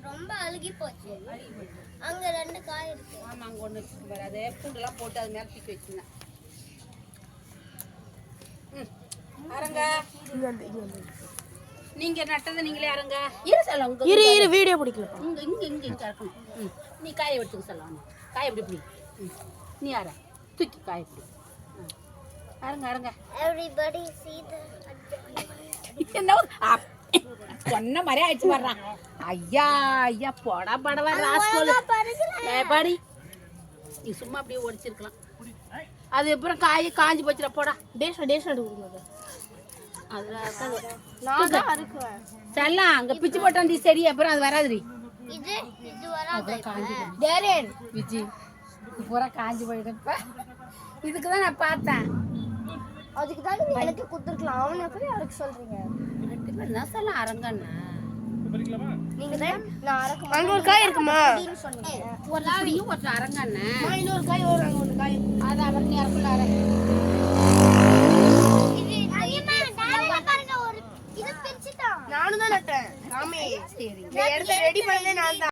ரொம்ப அழுகி போச்சு. அங்க 2 காய் இருக்கு. ஆமா அங்க ஒண்ணு வச்சுட்டு பாரு. அதே பூண்டெல்லாம் போட்டு அது மேல தூக்கி வச்சுங்க. அரங்க நீங்க நட்டதை நீங்களே அரங்க. இரு சொல்ல உங்க இரு வீடியோ பிடிக்கல. இங்க இங்க இங்க இங்க இருக்கணும். நீ காயை எடுத்துக்க சொல்லலாம். காய் எப்படி பிடி? நீ அர தூக்கி காய் பிடி. அரங்க அரங்க. Everybody see the என்ன சொன்ன மாதிரி ஆயிடுச்சு வர்றான். ஐயா ஐயா போடா படவா ராஸ்கோல். பாடி நீ சும்மா அப்படியே ஒடிச்சிருக்கலாம். அது அப்புறம் காய் காஞ்சி போச்சுடா போடா. டேஷ் எடுக்கணும். செல்லாம் அங்க பிச்சு போட்டாண்டி சரி அப்புறம் அது வராதுடி. இது வராது. டேரேன் விஜி பூரா காஞ்சி போயிடுப்ப. இதுக்கு தான் நான் பார்த்தேன். அதுக்கு தான் நீங்க எனக்கு குடுத்துக்கலாம். அவனை எப்படி அறுக்க சொல்றீங்க? நான் சொல்ல அரங்கண்ணா நீங்க தான் நான் அறுக்க அங்க ஒரு காய் இருக்குமா அப்படின்னு சொன்னீங்க. ஒரு லாடியும் ஒரு அரங்கண்ணா. இன்னொரு காய் ஒரு அங்க ஒரு காய். அது அவர் நீ அரக்குள்ள அர. பாருங்க ஒரு இது பிரிச்சிட்டான். நானும் தான் நட்டேன். சாமி சரி இந்த இடத்தை ரெடி பண்ணதே நான் தான்.